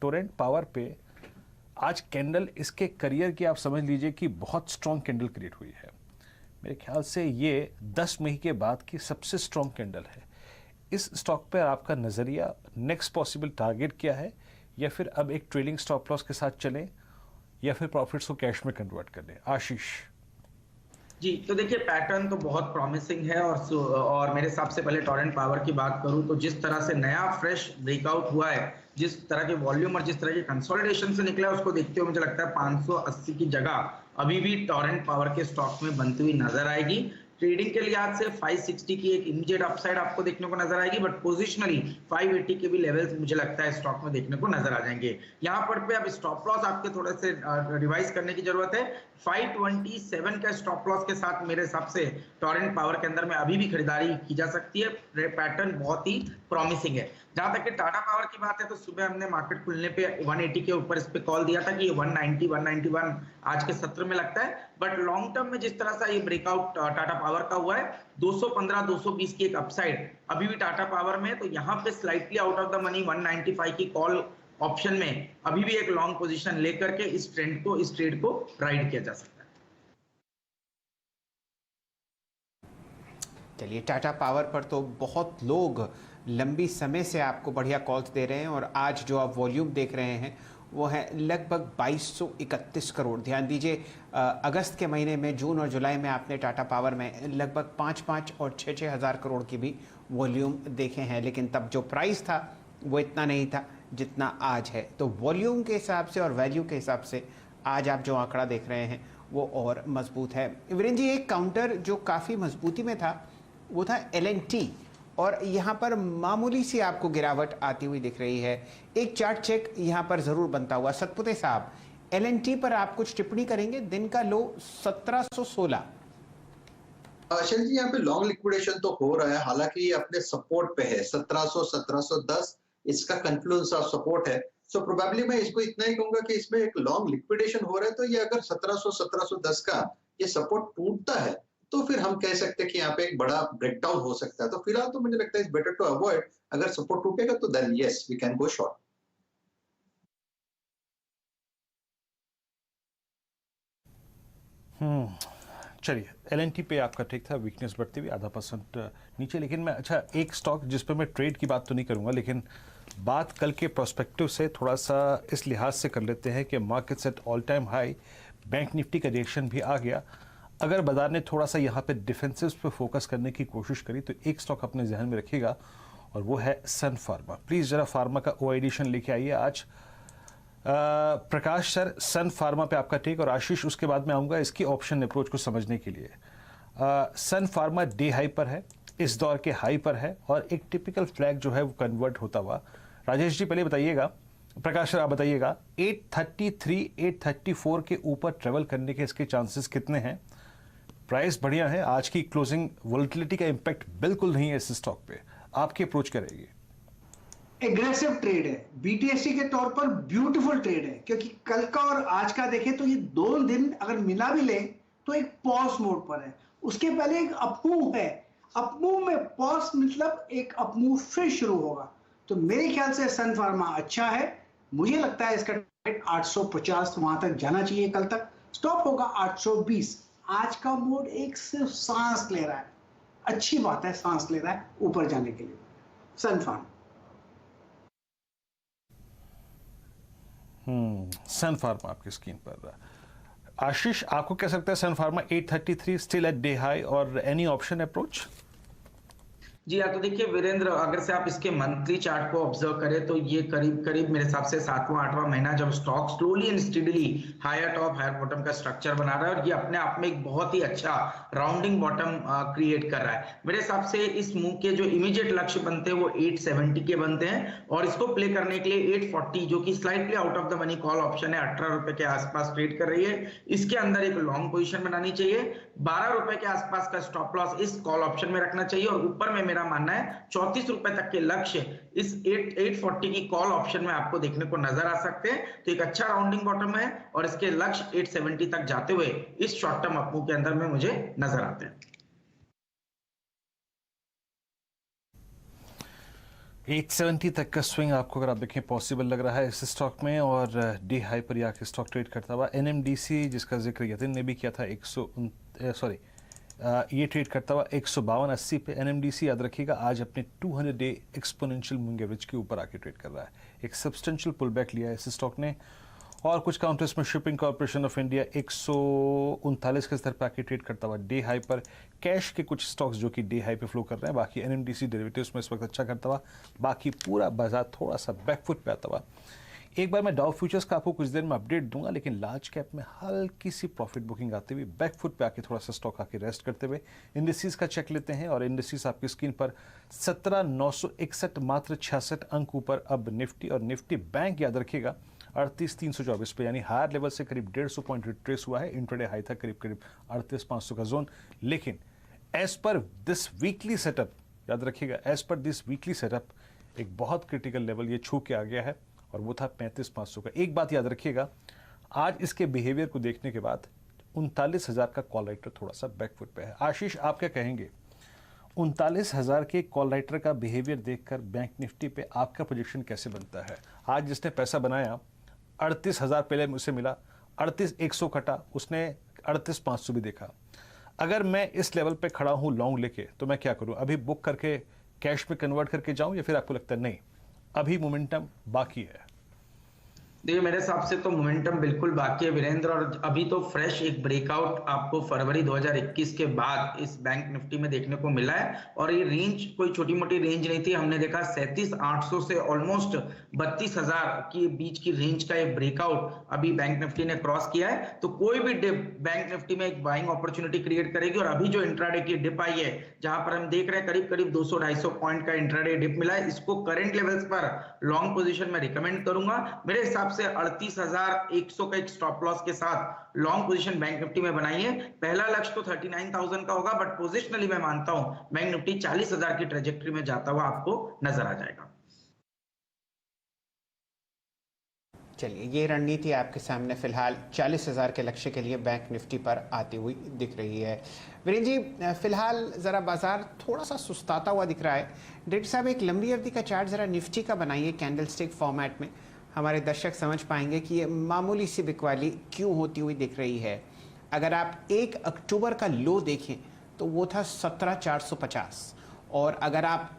Torrent power पे आज candle इसके करियर की आप समझ लीजिए कि बहुत स्ट्रॉन्ग कैंडल क्रिएट हुई है। मेरे ख्याल से ये 10 मई के बाद की सबसे स्ट्रॉन्ग कैंडल है। इस स्टॉक पर आपका नज़रिया, नेक्स्ट पॉसिबल टारगेट क्या है, या फिर अब एक ट्रेलिंग स्टॉप लॉस के साथ चलें या फिर प्रॉफिट्स को कैश में कन्वर्ट कर लें? आशीष जी, तो देखिए पैटर्न तो बहुत प्रॉमिसिंग है और मेरे हिसाब से पहले टोरेंट पावर की बात करूं तो जिस तरह से नया फ्रेश ब्रेकआउट हुआ है, जिस तरह के वॉल्यूम और जिस तरह के कंसोलिडेशन से निकला है, उसको देखते हुए मुझे लगता है 580 की जगह अभी भी टोरेंट पावर के स्टॉक में बनती हुई नजर आएगी। ट्रेडिंग के लिहाज से 560 की एक इमीडिएट अपसाइड आपको देखने को नजर आएगी, बट पोजिशनली 580 के भी लेवल्स मुझे लगता है स्टॉक में देखने को नजर आ जाएंगे। यहाँ पर पे अब स्टॉप लॉस आपके थोड़े से रिवाइज करने की जरूरत है। 527 का स्टॉप लॉस के साथ मेरे हिसाब से टोरेंट पावर के अंदर में अभी भी खरीदारी की जा सकती है। पैटर्न बहुत ही प्रॉमिसिंग है। जहां तक कि टाटा पावर की बात है तो सुबह हमने मार्केट खुलने पे 180 के ऊपर इस पे कॉल दिया था कि ये 190 191 आज के सत्र में लगता है, बट लॉन्ग टर्म में जिस तरह से ये ब्रेकआउट टाटा पावर का हुआ है 215 220 की एक अपसाइड अभी भी टाटा पावर में है, तो यहाँ पे slightly out of the money 195 की कॉल ऑप्शन में अभी भी एक लॉन्ग पोजीशन लेकर के इस ट्रेड को राइड किया जा सकता है। चलिए, टाटा पावर पर तो बहुत लोग लंबी समय से आपको बढ़िया कॉल्स दे रहे हैं और आज जो आप वॉल्यूम देख रहे हैं वो है लगभग 2231 करोड़। ध्यान दीजिए, अगस्त के महीने में, जून और जुलाई में आपने टाटा पावर में लगभग 5-5 और 6-6 हज़ार करोड़ की भी वॉल्यूम देखे हैं, लेकिन तब जो प्राइस था वो इतना नहीं था जितना आज है। तो वॉल्यूम के हिसाब से और वैल्यू के हिसाब से आज आप जो आंकड़ा देख रहे हैं वो और मजबूत है। वीरेंद्र जी, एक काउंटर जो काफ़ी मजबूती में था वो था L&T, और यहाँ पर मामूली सी आपको गिरावट आती हुई दिख रही है। एक चार्ट चेक यहाँ पर ज़रूर बनता हुआ। सतपुते साहब, L&T पर आप कुछ टिप्पणी करेंगे? दिन का लो 1716। शैल जी, यहाँ पे लॉन्ग लिक्विडेशन तो हो रहा है, हालांकि ये अपने सपोर्ट पे है 1700 1710 इसका कन्फ्लुएंस ऑफ सपोर्ट है। सो प्रोबेबली मैं इसको इतना ही कहूंगा कि इसमें एक लॉन्ग लिक्विडेशन हो रहा है, तो ये अगर 1700 1710 का ये सपोर्ट टूटता है तो फिर हम कह सकते हैं कि यहाँ पे एक बड़ा ब्रेकडाउन हो सकता है। तो फिलहाल तो मुझे लगता है इट्स बेटर टू अवॉइड। अगर सपोर्ट टूटेगा तो then yes we can go short. चलिए, L&T पे आपका ठीक था, वीकनेस बढ़ती हुई ½ नीचे। लेकिन मैं एक स्टॉक जिस पर मैं ट्रेड की बात तो नहीं करूंगा, लेकिन बात कल के प्रोस्पेक्टिव से थोड़ा सा इस लिहाज से कर लेते हैं कि market set all time high, bank Nifty का रिएक्शन भी आ गया। अगर बाजार ने थोड़ा सा यहाँ पे डिफेंसिव्स पे फोकस करने की कोशिश करी तो एक स्टॉक अपने जहन में रखिएगा और वो है सन फार्मा। प्लीज़ ज़रा फार्मा का ओ एडिशन लेके आइए आज। प्रकाश सर, सन फार्मा पे आपका टेक, और आशीष उसके बाद में आऊँगा इसकी ऑप्शन अप्रोच को समझने के लिए। सन फार्मा डे हाई पर है, इस दौर के हाई पर है, और एक टिपिकल फ्लैग जो है वो कन्वर्ट होता हुआ। राजेश जी पहले बताइएगा, प्रकाश सर आप बताइएगा, 833 834 के ऊपर ट्रेवल करने के इसके चांसेस कितने हैं? प्राइस बढ़िया है, आज की क्लोजिंग वोलेटिलिटी का इंपैक्ट बिल्कुल नहीं है इस स्टॉक पे, आपकी अप्रोच करेगी? एग्रेसिव ट्रेड है, बीटीएससी के तौर पर ब्यूटीफुल ट्रेड है, क्योंकि कल का और आज का देखें तो ये 2 दिन अगर मिला भी ले तो एक पॉज मोड पर है। उसके पहले एक अपमूव है, अपमूव में पॉज मतलब एक अपमूव फिर शुरू होगा। तो मेरे ख्याल से सन फार्मा अच्छा है। मुझे लगता है इसका ट्रेड 850 वहां तक जाना चाहिए, कल तक स्टॉप होगा 820। आज का मोड एक सिर्फ सांस ले रहा है, अच्छी बात है, सांस ले रहा है ऊपर जाने के लिए सन फार्मा। सन फार्मा आपकी स्क्रीन पर। आशीष, आपको क्या सकता है Sun Pharma 833 still at day high, और एनी ऑप्शन अप्रोच? जी हाँ, तो देखिए वीरेंद्र, अगर से आप इसके मंथली चार्ट को ऑब्जर्व करें तो ये करीब करीब मेरे हिसाब से 7वां 8वां महीना जब stock slowly and steadily higher top higher bottom का स्ट्रक्चर बना रहा है, और ये अपने आप में एक बहुत ही अच्छा राउंडिंग बॉटम क्रिएट कर रहा है। मेरे हिसाब से इस मूव के जो इमीडिएट लक्ष्य बनते हैं वो 870 के बनते हैं, और इसको प्ले करने के लिए 840 जो कि slightly out of the money call option है, 18 रुपए के आसपास ट्रेड कर रही है, इसके अंदर एक लॉन्ग पोजिशन बनानी चाहिए। 12 रुपए के आसपास का स्टॉप लॉस इस कॉल ऑप्शन में रखना चाहिए, और ऊपर में मेरा मानना है 34 रुपए तक के लक्ष्य इस 840 की कॉल ऑप्शन में आपको देखने को नजर आ सकते हैं। तो एक अच्छा राउंडिंग बॉटम है, और इसके लक्ष्य 870 तक जाते हुए इस शॉर्ट टर्म अपमूव के अंदर में मुझे नजर आते हैं। 870 तक का स्विंग आपको अगर आप देखें पॉसिबल लग रहा है इस स्टॉक में, और डे हाई पर आके स्टॉक ट्रेड करता हुआ। एनएमडीसी जिसका जिक्र यतिन ने भी किया था, ये ट्रेड करता हुआ 152.80 पे। एनएमडीसी याद रखिएगा आज अपने 200 डे एक्सपोनेंशियल मूविंग एवरेज के ऊपर आके ट्रेड कर रहा है। एक सब्सटेंशियल पुल बैक लिया है इस स्टॉक ने। और कुछ काउंटर्स में शिपिंग कॉर्पोरेशन ऑफ इंडिया 139 के स्तर पर आके ट्रेड करता हुआ डे हाई पर। कैश के कुछ स्टॉक्स जो कि डे हाई पे फ्लो कर रहे हैं, बाकी एनएमडीसी डेरिवेटिव्स में इस वक्त अच्छा करता हुआ, बाकी पूरा बाजार थोड़ा सा बैकफुट पे आता हुआ। एक बार मैं डाउ फ्यूचर्स का आपको कुछ देर में अपडेट दूंगा, लेकिन लार्ज कैप में हल्की सी प्रॉफिट बुकिंग आते हुए बैकफुट पे आके थोड़ा सा स्टॉक आके रेस्ट करते हुए इंडिसेस का चेक लेते हैं। और इंडिसेस आपकी स्क्रीन पर 17,961 मात्र 66 अंक ऊपर अब निफ्टी, और निफ्टी बैंक याद रखिएगा 38,324 पे, यानी हायर लेवल से करीब 150 पॉइंट रिट्रेस हुआ है। इंट्राडे हाई था करीब 38,500 का जोन। लेकिन as per this weekly setup, याद रखिएगा as per this weekly setup एक बहुत क्रिटिकल लेवल ये छू के आ गया है, और वो था 35,500 का। एक बात याद रखिएगा, आज इसके बिहेवियर को देखने के बाद 39,000 का कॉल राइटर थोड़ा सा बैकफुट पे है। आशीष, आप क्या कहेंगे 39,000 के कॉल राइटर का बिहेवियर देखकर बैंक निफ्टी पे आपका प्रोजेक्शन कैसे बनता है? आज जिसने पैसा बनाया 38,000 पहले मुझसे मिला, 38,100 कटा, उसने 38,500 भी देखा। अगर मैं इस लेवल पे खड़ा हूं लॉन्ग लेके, तो मैं क्या करूं? अभी बुक करके कैश में कन्वर्ट करके जाऊं, या फिर आपको लगता है नहीं अभी मोमेंटम बाकी है? देखिए मेरे हिसाब से तो मोमेंटम बिल्कुल बाकी है वीरेंद्र, और अभी तो फ्रेश एक ब्रेकआउट आपको फरवरी 2021 के बाद इस बैंक निफ्टी में देखने को मिला है। और ये रेंज कोई छोटी मोटी रेंज नहीं थी, हमने देखा 37,800 से ऑलमोस्ट 32,000 के बीच की रेंज का ये ब्रेकआउट अभी बैंक निफ्टी ने क्रॉस किया है। तो कोई भी डिप बैंक निफ्टी में एक बाइंग अपॉर्चुनिटी क्रिएट करेगी। और अभी जो इंट्राडे की डिप आई है, जहां पर हम देख रहे हैं करीब करीब 200-250 पॉइंट का इंट्राडे डिप मिला है, इसको करंट लेवल्स पर लॉन्ग पोजीशन में रिकमेंड करूंगा। मेरे हिसाब से 38,100 का एक स्टॉप लॉस के साथ लॉन्ग पोजीशन बैंक निफ्टी में बनाइए। पहला लक्ष्य तो 39,000 का होगा, बट पोजिशनली मैं मानता हूं बैंक निफ्टी 40,000 की ट्रेजेक्टरी में जाता हुआ आपको नजर आ जाएगा। चलिए, ये रणनीति आपके सामने फिलहाल 40,000 के लक्ष्य के लिए बैंक निफ्टी पर आती हुई दिख रही है। वीरेंद्र जी, फिलहाल ज़रा बाजार थोड़ा सा सुस्ताता हुआ दिख रहा है। डायरेक्टर साहब, एक लंबी अवधि का चार्ट ज़रा निफ्टी का बनाइए कैंडलस्टिक फॉर्मेट में, हमारे दर्शक समझ पाएंगे कि ये मामूली सी बिकवाली क्यों होती हुई दिख रही है। अगर आप 1 अक्टूबर का लो देखें तो वो था 17,450, और अगर आप